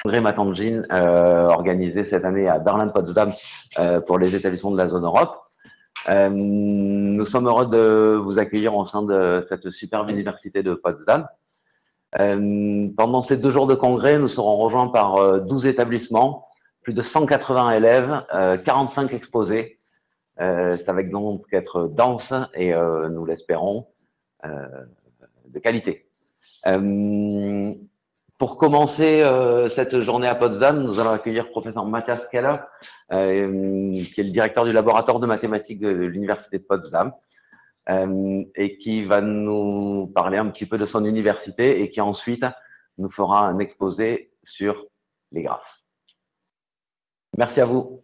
MATH.en.JEANS organisé cette année à Berlin-Potsdam pour les établissements de la zone Europe. Nous sommes heureux de vous accueillir au sein de cette superbe université de Potsdam. Pendant ces 2 jours de congrès, nous serons rejoints par 12 établissements, plus de 180 élèves, 45 exposés. Ça va donc être dense et nous l'espérons de qualité. Pour commencer cette journée à Potsdam, nous allons accueillir professeur Matthias Keller, qui est le directeur du laboratoire de mathématiques de l'Université de Potsdam, et qui va nous parler un petit peu de son université et qui ensuite nous fera un exposé sur les graphes. Merci à vous.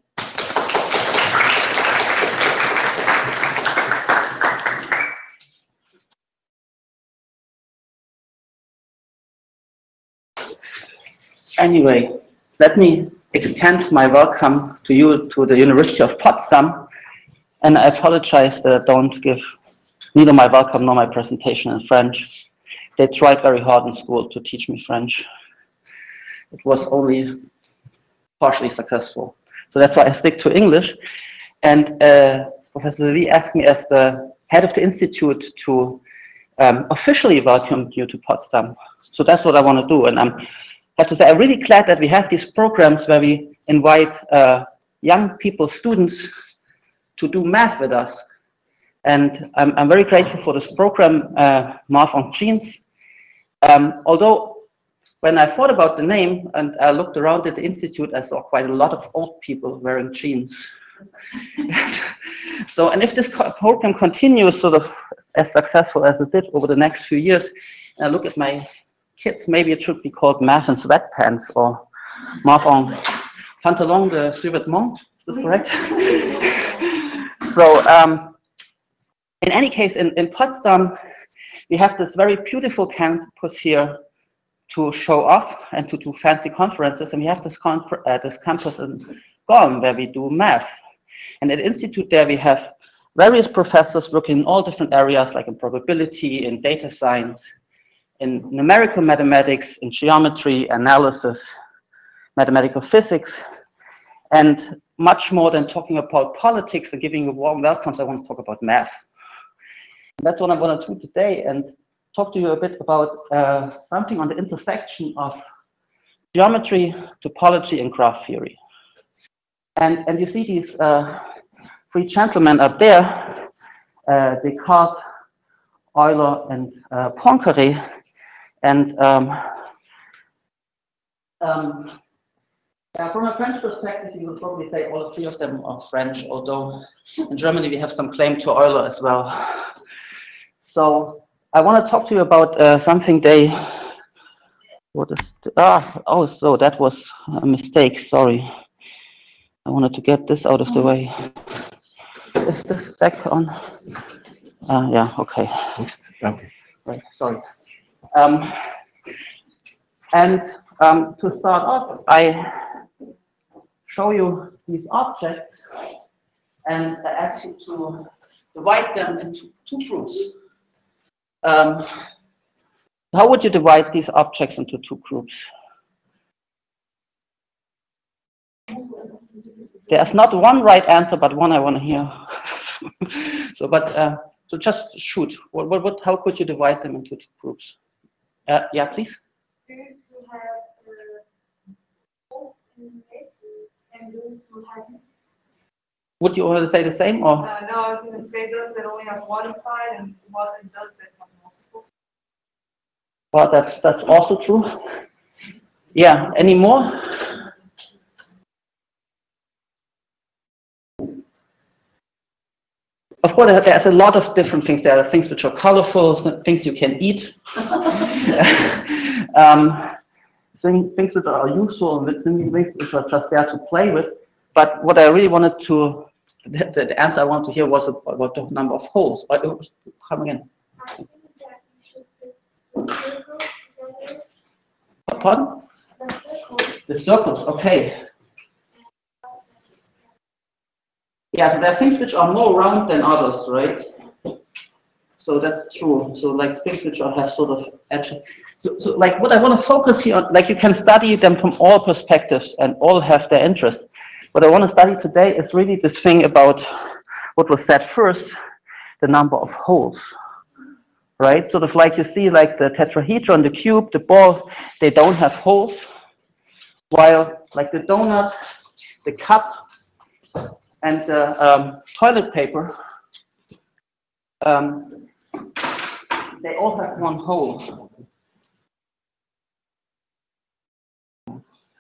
Anyway, let me extend my welcome to you to the University of Potsdam, and I apologize that I don't give neither my welcome nor my presentation in French. They tried very hard in school to teach me French. It was only partially successful. So that's why I stick to English. And Professor Lee asked me as the head of the institute to officially welcome you to Potsdam. So that's what I want to do. And I have to say, I'm really glad that we have these programs where we invite young people, students, to do math with us. And I'm very grateful for this program, MATH.en.JEANS. Although when I thought about the name and I looked around at the institute, I saw quite a lot of old people wearing jeans. So, and if this program continues sort of as successful as it did over the next few years, and I look at my kids, maybe it should be called math in sweatpants or math en pantalon de survêtement. Is this correct? So, in any case, in Potsdam, we have this very beautiful campus here to show off and to do fancy conferences, and we have this campus in Gorm where we do math. And at the institute there, we have various professors working in all different areas, like in probability, in data science, in numerical mathematics, in geometry, analysis, mathematical physics, and much more than talking about politics and giving you warm welcomes, I want to talk about math. And that's what I want to do today, and talk to you a bit about something on the intersection of geometry, topology, and graph theory. And you see these 3 gentlemen up there, Descartes, Euler, and Poincaré. And from a French perspective, you would probably say all 3 of them are French, although in Germany we have some claim to Euler as well. So I want to talk to you about something they, so that was a mistake, sorry. I wanted to get this out of the way. Is this back on? Yeah, okay. Right, sorry. To start off, I show you these objects and I ask you to divide them into 2 groups. How would you divide these objects into 2 groups? There's not one right answer, but one I want to hear. So just shoot. How could you divide them into 2 groups? Yeah, please. Those who have holes in it, and those who haven't. Would you want to say the same, or? No, I was going to say those that only have one side and one that does that have multiple. Well, that's also true. Yeah. Any more? Of course, there's a lot of different things. There are things which are colorful, things you can eat, things that are useful, and things which are just there to play with. But what I really wanted to, the answer I wanted to hear was about the number of holes. But it was coming in. I think that you should put Pardon? the circles. The circles, okay. Yeah, so there are things which are more round than others, right? So that's true. So like spins which have sort of edges. So like what I want to focus here on, like you can study them from all perspectives and all have their interest. What I want to study today is really this thing about what was said first, the number of holes. Right? Sort of like you see like the tetrahedron, the cube, the ball, they don't have holes. While like the donut, the cup, and the toilet paper, they all have one hole.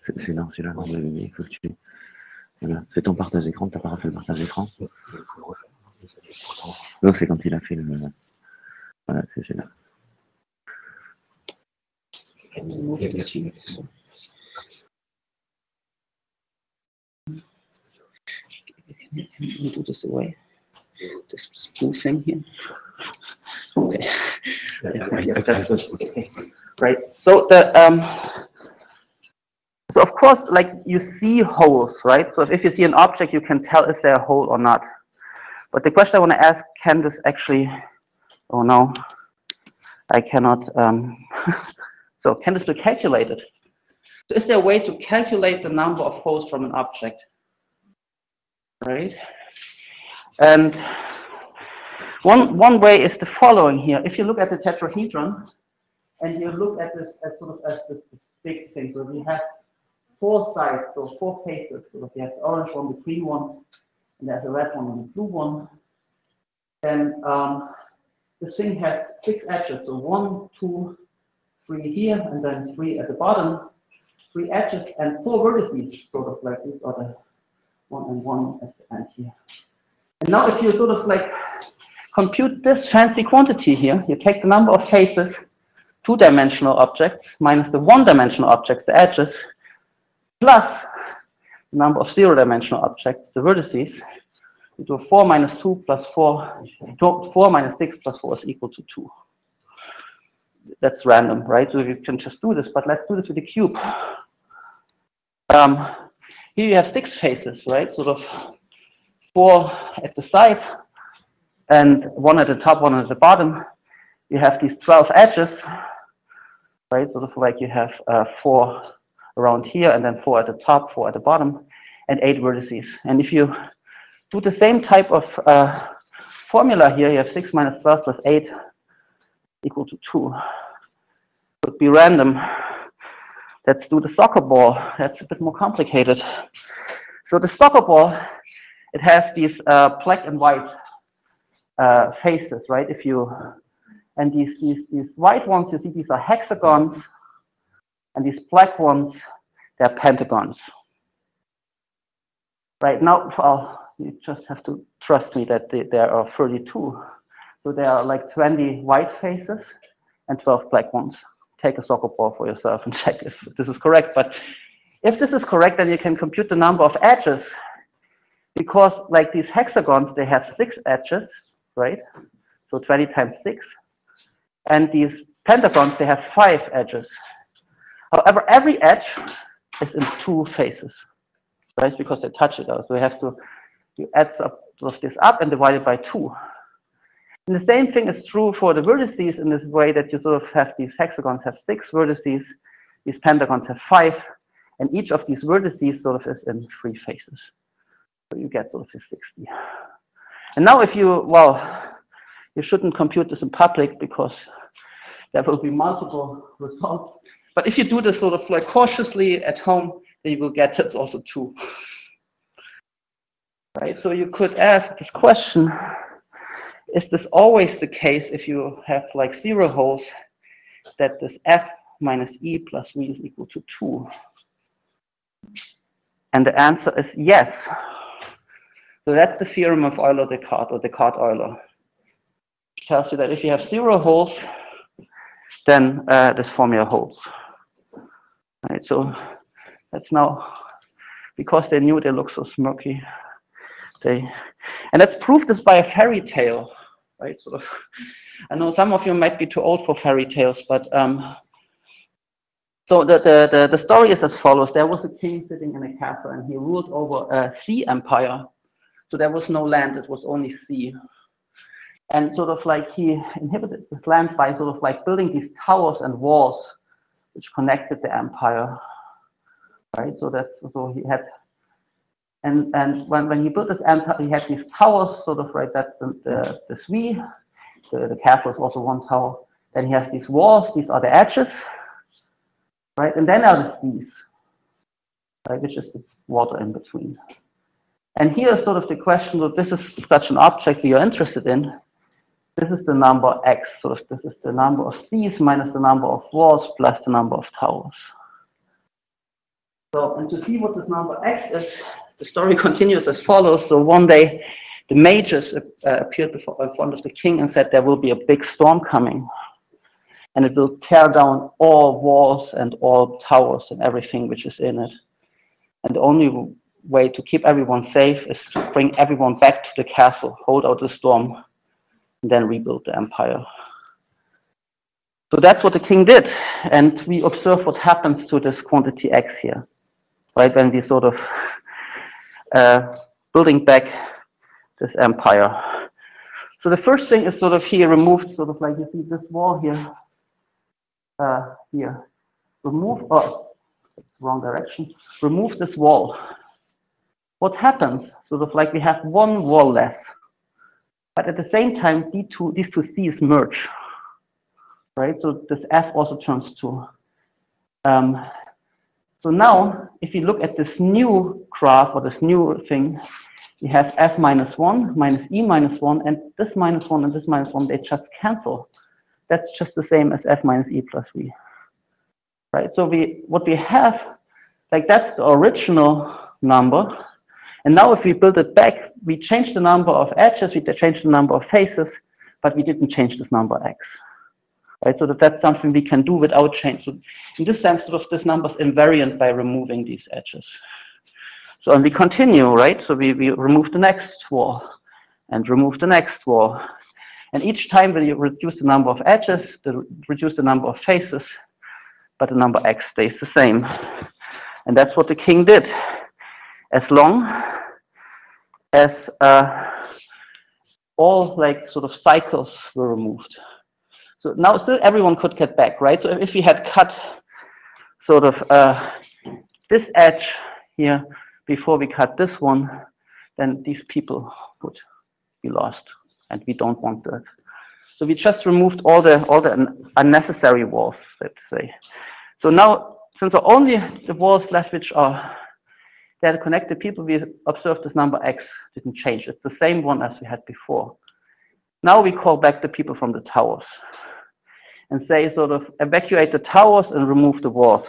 C'est non, c'est là, il faut que tu... Voilà. Fais ton partage d'écran, t'as pas refait le partage d'écran? Non, c'est quand il a fait le... Voilà, c'est là. Can you move this here? Can you do this away? This blue thing here. Okay. Okay. Right. So so of course, like you see holes, right? So if you see an object, you can tell is there a hole or not. But the question I want to ask: can this actually? Oh no, I cannot. So can this be calculated? So is there a way to calculate the number of holes from an object? Right. And one way is the following here. If you look at the tetrahedron and you look at this as sort of as this big thing, so we have 4 sides, so 4 faces. So we have the orange one, the green one, and there's a red one and a blue one. And this thing has 6 edges, so 1, 2, 3 here, and then 3 at the bottom, 3 edges, and 4 vertices, sort of like this, or the 1 and 1 at the end here. And now if you sort of like compute this fancy quantity here, you take the number of faces, 2-dimensional objects, minus the 1-dimensional objects, the edges, plus the number of 0-dimensional objects, the vertices, you do 4 minus 2 plus 4, 4 minus 6 plus 4 is equal to 2. That's random, right? So you can just do this, but let's do this with the cube. Here you have 6 faces, right? Sort of 4 at the side, and 1 at the top, 1 at the bottom. You have these 12 edges, right? Sort of like you have 4 around here, and then 4 at the top, 4 at the bottom, and 8 vertices. And if you do the same type of formula here, you have 6 minus 12 plus 8 equal to 2. It would be random. Let's do the soccer ball. That's a bit more complicated. So the soccer ball, it has these black and white faces, right? If you and these white ones, you see these are hexagons, and these black ones, they're pentagons. Right now, well, you just have to trust me that there are 32. So there are like 20 white faces and 12 black ones. Take a soccer ball for yourself and check if this is correct. But if this is correct, then you can compute the number of edges, because like these hexagons, they have 6 edges, right? So 20 times 6. And these pentagons, they have 5 edges. However, every edge is in 2 faces, right? Because they touch it out. So you add this up and divide it by 2. And the same thing is true for the vertices in this way, that you sort of have these hexagons have 6 vertices, these pentagons have 5, and each of these vertices sort of is in 3 faces. So you get sort of this 60. And now if you, well, you shouldn't compute this in public because there will be multiple results. But if you do this sort of like cautiously at home, then you will get it's also 2. Right? So you could ask this question: is this always the case if you have like 0 holes, that this f minus e plus v is equal to 2? And the answer is yes. So that's the theorem of Euler-Descartes, or Descartes-Euler. It tells you that if you have 0 holes, then this formula holds. Right, so that's now, because they knew they look so smirky, and let's prove this by a fairy tale, right? Sort of. I know some of you might be too old for fairy tales, but so the story is as follows: there was a king sitting in a castle, and he ruled over a sea empire. So there was no land; it was only sea. And sort of like he inhabited this land by sort of like building these towers and walls which connected the empire, right? So that's, so he had, and when he built this empire, he had these towers, sort of, right? That's the Svi, the castle is also one tower. Then he has these walls, these are the edges, right? And then are the seas, right? Which is the water in between. And here is sort of the question, so this is such an object that you're interested in. This is the number x, so this is the number of seas minus the number of walls plus the number of towers. So, and to see what this number x is, the story continues as follows. So one day, the mages appeared in front of the king and said there will be a big storm coming. And it will tear down all walls and all towers and everything which is in it. And the only way to keep everyone safe is to bring everyone back to the castle, hold out the storm, and then rebuild the empire. So that's what the king did. And we observe what happens to this quantity x here, right? When we sort of building back this empire. So the first thing is sort of here removed, sort of like you see this wall here, here. Remove, oh, it's wrong direction. Remove this wall. What happens? Sort of like we have one wall less. But at the same time, these two C's merge, right? So this F also turns to. So now, if you look at this new graph or this new thing, you have F minus 1 minus E minus 1, and this minus 1 and this minus 1, they just cancel. That's just the same as F minus E plus V, right? So what we have, like that's the original number. And now if we build it back, we change the number of edges, we change the number of faces, but we didn't change this number x, right? So that's something we can do without change. So in this sense, sort of this number is invariant by removing these edges. So and we continue, right? So we remove the next wall and remove the next wall. And each time we reduce the number of edges, reduce the number of faces, but the number x stays the same. And that's what the king did. As long as all like sort of cycles were removed. So now still everyone could get back, right? So if we had cut sort of this edge here before we cut this one, then these people would be lost, and we don't want that. So we just removed all the unnecessary walls, let's say. So now, since there are only the walls left which are there to connect the people, we observe this number x didn't change. It's the same one as we had before. Now we call back the people from the towers and say sort of evacuate the towers and remove the walls,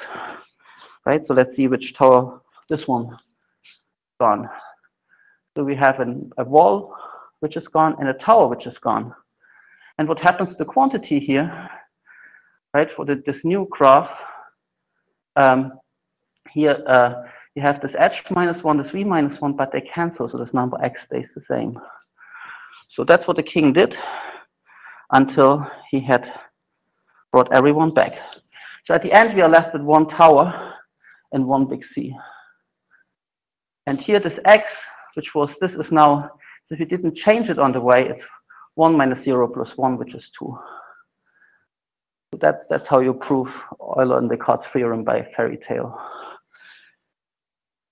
right? So let's see which tower, this one, gone. So we have a wall which is gone and a tower which is gone. And what happens to the quantity here, right, for this new graph, here, you have this h minus 1, this v minus 1, but they cancel, so this number x stays the same. So that's what the king did until he had brought everyone back. So at the end, we are left with one tower and one big C. And here this x, which was, this is now, if we didn't change it on the way, it's 1 minus 0 plus 1, which is 2. So that's how you prove Euler and Descartes' theorem by fairy tale.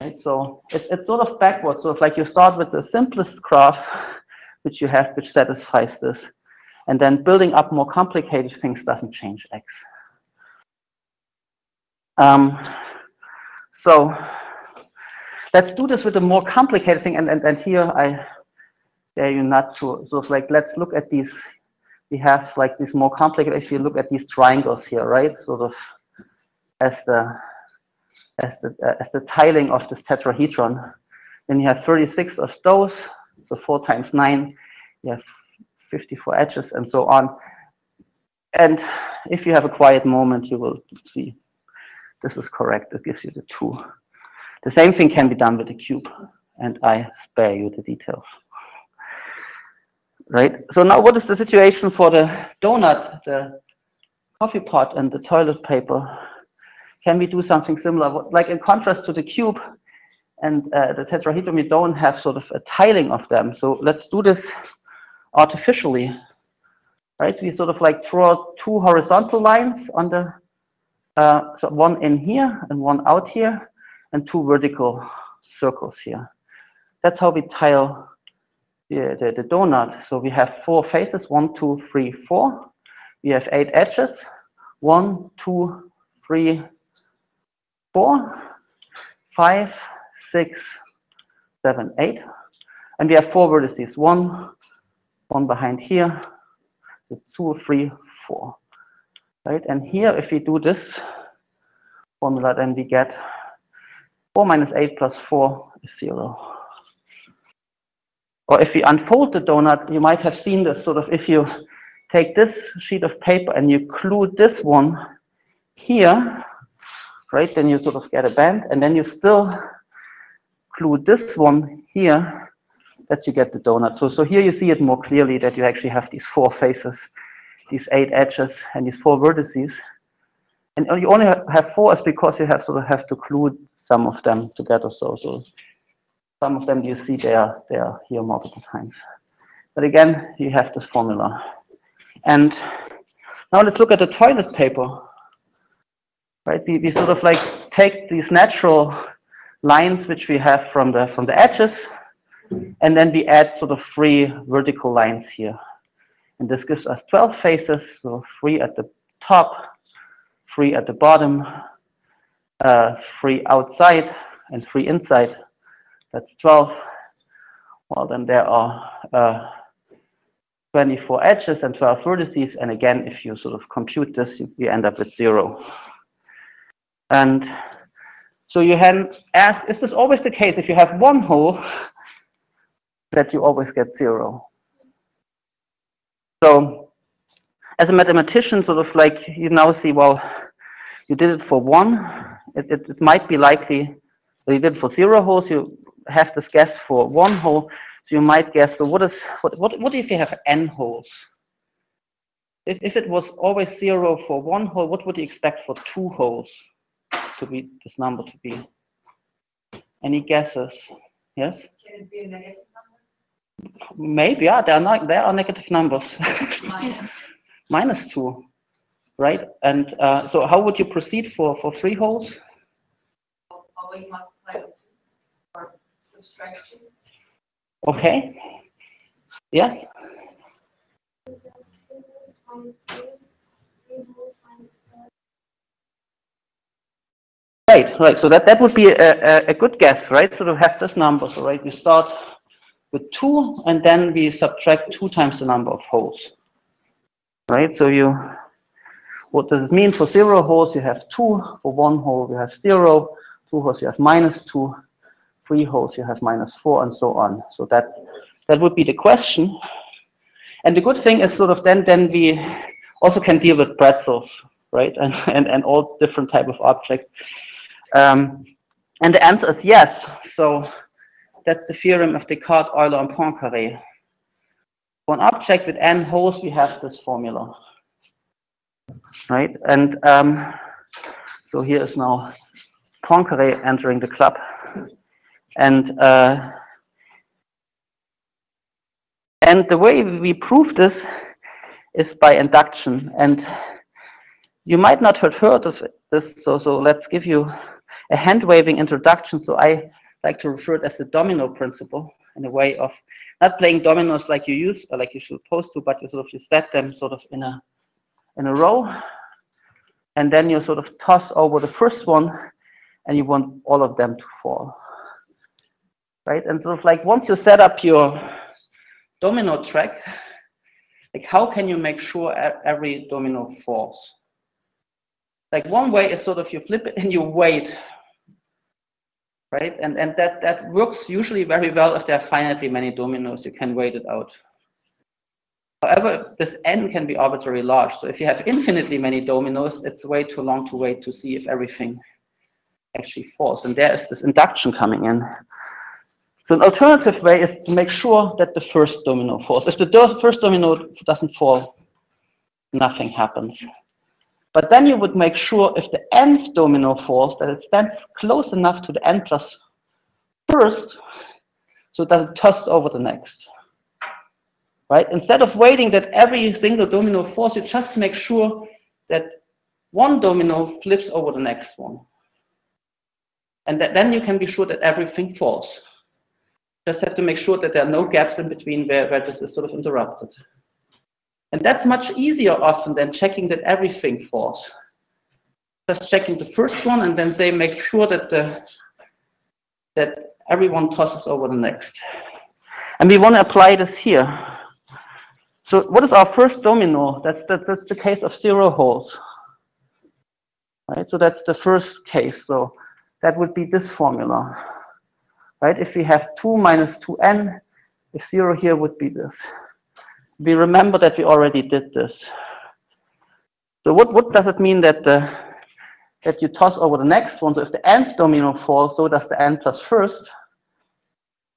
Right, so it's sort of backwards. So if like you start with the simplest graph which you have, which satisfies this, and then building up more complicated things doesn't change x. So let's do this with a more complicated thing, and here I dare you not to. So it's like let's look at these. We have like these more complicated. If you look at these triangles here, right? Sort of as the tiling of this tetrahedron, then you have 36 of those, so 4 times 9, you have 54 edges and so on. And if you have a quiet moment, you will see this is correct. It gives you the 2. The same thing can be done with the cube, and I spare you the details. Right? So now what is the situation for the donut, the coffee pot, and the toilet paper? Can we do something similar? Like in contrast to the cube and the tetrahedron, we don't have sort of a tiling of them. So let's do this artificially, right? We sort of like draw two horizontal lines on the, so one in here and one out here, and two vertical circles here. That's how we tile the donut. So we have 4 faces, 1, 2, 3, 4. We have 8 edges, 1, 2, 3, 4, 5, 6, 7, 8. And we have 4 vertices, one behind here, 2, 3, 4. Right? And here, if we do this formula, then we get 4 minus 8 plus 4 is 0. Or if we unfold the donut, you might have seen this sort of, if you take this sheet of paper and you glue this one here, right, then you sort of get a band, and then you still glue this one here, that you get the donut. So here you see it more clearly that you actually have these 4 faces, these 8 edges, and these 4 vertices. And you only have 4 is because you have to glue some of them together. So some of them you see they are here multiple times. But again, you have this formula. And now let's look at the toilet paper. Right? We sort of like take these natural lines which we have from the edges, and then we add sort of 3 vertical lines here. And this gives us 12 faces, so 3 at the top, 3 at the bottom, 3 outside, and 3 inside. That's 12. Well, then there are 24 edges and 12 vertices. And again, if you sort of compute this, you end up with 0. And so you can ask, is this always the case? If you have one hole, that you always get 0. So as a mathematician, sort of like you now see, well, you did it for 1. It might be likely that you did it for 0 holes. You have this guess for 1 hole. So you might guess, so what if you have n holes? If it was always 0 for 1 hole, what would you expect for 2 holes to be, this number to be? Any guesses? Yes? Can it be a negative number? Maybe, yeah, there are negative numbers. Minus 2, right? And so how would you proceed for 3 holes? Always multiply with 2 or subtract 2. Okay. Yes? Right. So that would be a good guess, right? So to have this number, so right, we start with 2, and then we subtract 2 times the number of holes, right? So what does it mean for 0 holes? You have 2. For 1 hole, you have 0. 2 holes, you have minus 2. 3 holes, you have minus 4, and so on. So that would be the question. And the good thing is sort of then we also can deal with pretzels, right? And all different type of objects. And the answer is yes. So that's the theorem of Descartes, Euler, and Poincaré. For an object with n holes, we have this formula, right? And so here is now Poincaré entering the club. And the way we prove this is by induction. And you might not have heard of this, so let's give you a hand-waving introduction. So I like to refer it as the domino principle, in a way of not playing dominoes like you use or like you're supposed to, but you set them sort of in a row, and then you sort of toss over the first one, and you want all of them to fall. Right? And sort of like once you set up your domino track, like how can you make sure every domino falls? Like one way is sort of you flip it and you wait, right? And that works usually very well if there are finitely many dominoes, you can wait it out. However, this n can be arbitrarily large. So if you have infinitely many dominoes, it's way too long to wait to see if everything actually falls. And there is this induction coming in. So an alternative way is to make sure that the first domino falls. If the first domino doesn't fall, nothing happens. But then you would make sure if the nth domino falls, that it stands close enough to the n plus first, so it doesn't toss over the next. right? Instead of waiting that every single domino falls, you just make sure that one domino flips over the next one. And then you can be sure that everything falls. Just have to make sure that there are no gaps in between where this is sort of interrupted. And that's much easier often than checking that everything falls. Just checking the first one and then say make sure that that everyone tosses over the next. And we want to apply this here. So what is our first domino? That's the case of 0 holes. Right? So that's the first case. So that would be this formula. Right? If we have 2 minus 2n, if 0 here would be this. We remember that we already did this. So what does it mean that that you toss over the next one? So if the nth domino falls, so does the n plus first.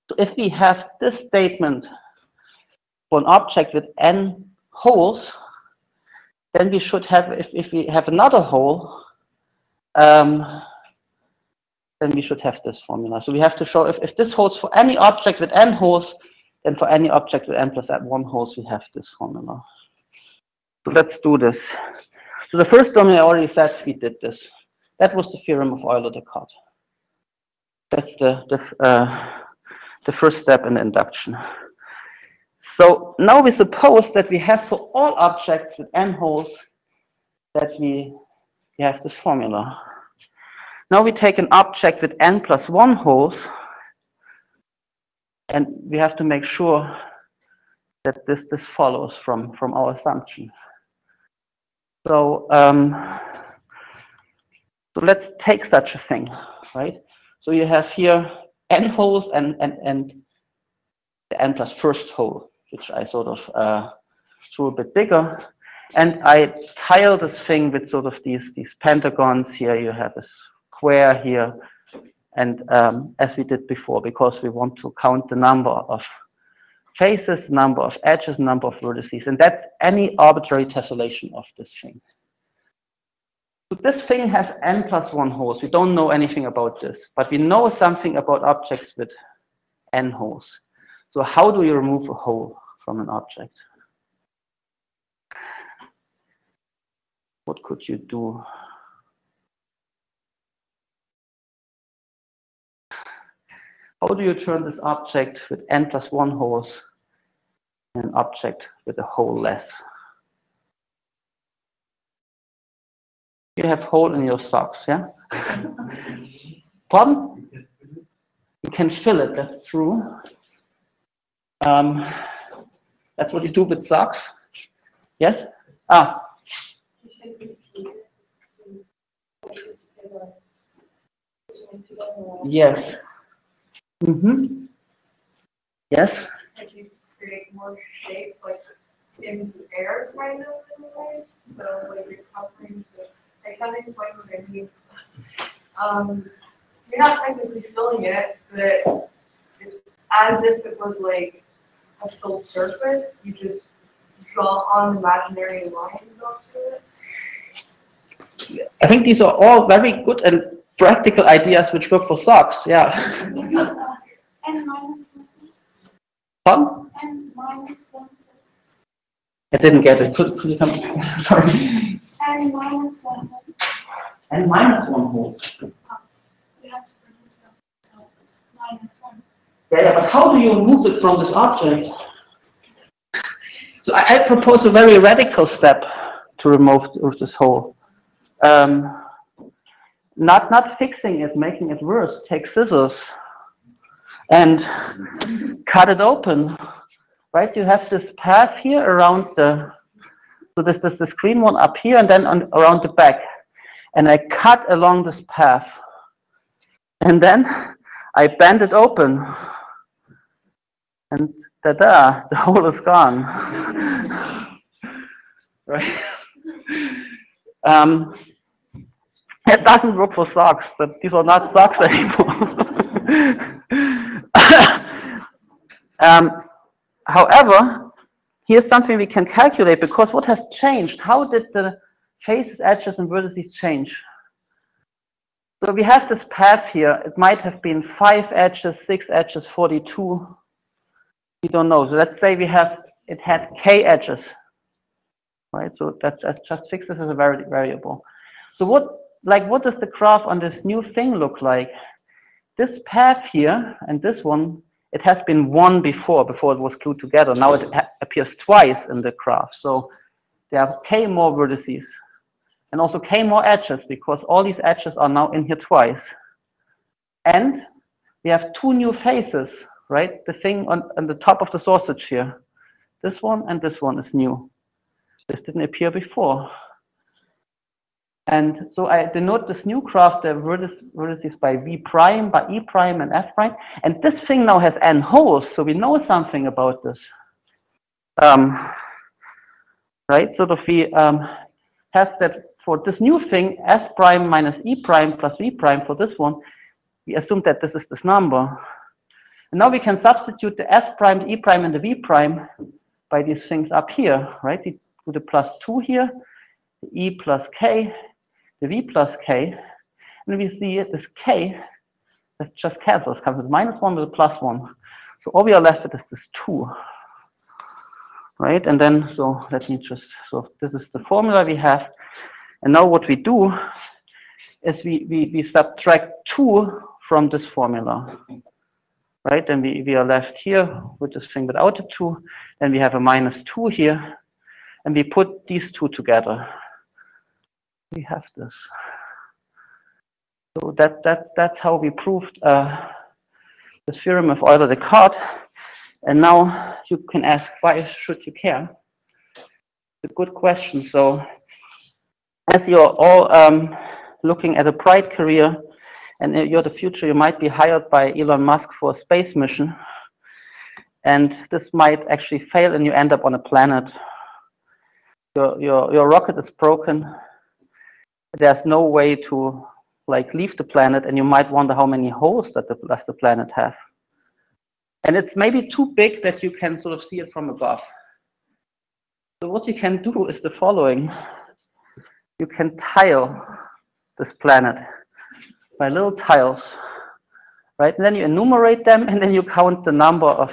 So if we have this statement for an object with n holes, then we should have, if we have another hole, then we should have this formula. So we have to show if this holds for any object with n holes, then for any object with n plus 1 holes, we have this formula. So let's do this. So the first domino, I already said we did this. That was the theorem of Euler-Descartes. That's the first step in the induction. So now we suppose that we have for all objects with n holes that we have this formula. Now we take an object with n plus 1 holes, and we have to make sure that this follows from our assumption. So, so let's take such a thing, right? So you have here n holes and the n plus first hole, which I sort of drew a bit bigger. And I tile this thing with sort of these pentagons. Here you have a square here. And as we did before, because we want to count the number of faces, number of edges, number of vertices. And that's any arbitrary tessellation of this thing. So this thing has n plus 1 holes. We don't know anything about this, but we know something about objects with n holes. So how do you remove a hole from an object? What could you do? How do you turn this object with n plus 1 holes in an object with a hole less? You have hole in your socks, yeah? Pardon? You can fill it, that's true. That's what you do with socks. Yes? Ah. Yes. Mm-hmm. Yes. Like you create more shape, like in the air, kind of in a way. So like you're covering the, like how do you explain what I mean? You're not technically filling it, but it's as if it was like a filled surface. You just draw on imaginary lines onto it. I think these are all very good and practical ideas which work for socks. Yeah. N minus 1. Pardon? N minus 1. I didn't get it. Could you come? Sorry. N minus 1. N minus 1 hole. We have to bring it up. So minus 1. Yeah, but how do you remove it from this object? So I propose a very radical step to remove this hole. Not fixing it, making it worse. Take scissors and cut it open. Right? You have this path here around the. So there's this green one up here, and then around the back. And I cut along this path, and then I bend it open. And ta-da, the hole is gone. Right? It doesn't work for socks. These are not socks anymore. However, here's something we can calculate, because what has changed? How did the faces, edges, and vertices change? So we have this path here. It might have been 5 edges, 6 edges, 42. We don't know. So let's say we have it had k edges, right? So that's just fix this as a variable. So what does the graph on this new thing look like? This path here and this one, it has been one before it was glued together. Now it appears twice in the graph. So there are k more vertices and also k more edges because all these edges are now in here twice. And we have two new faces, right? The thing on the top of the sausage here. This one and this one is new. This didn't appear before. And so I denote this new graph, the vertices by V prime, by E prime, and F prime. And this thing now has n holes, so we know something about this. Right, so if we have that for this new thing, F prime minus E prime plus V prime for this one, we assume that this is this number. And now we can substitute the F prime, the E prime, and the V prime by these things up here, right? We do the +2 here, the E plus K, the V plus K, and we see this K that just cancels, comes with -1 with a +1. So all we are left with is this 2, right? And then, so let me just, so this is the formula we have. And now what we do is we subtract 2 from this formula, right? And we are left here with this thing without the 2. Then we have a -2 here, and we put these two together. We have this. So that's how we proved the theorem of Euler-Descartes. And now you can ask, why should you care? It's a good question. So as you're all looking at a bright career and you're the future, you might be hired by Elon Musk for a space mission. And this might actually fail and you end up on a planet. Your rocket is broken. There's no way to like leave the planet, and you might wonder how many holes does the planet have. And it's maybe too big that you can sort of see it from above. So what you can do is the following. You can tile this planet by little tiles, right? And then you enumerate them, and then you count the number of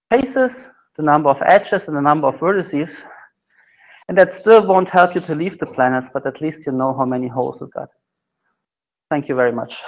faces, the number of edges, and the number of vertices. And that still won't help you to leave the planet, but at least you know how many holes it got. Thank you very much.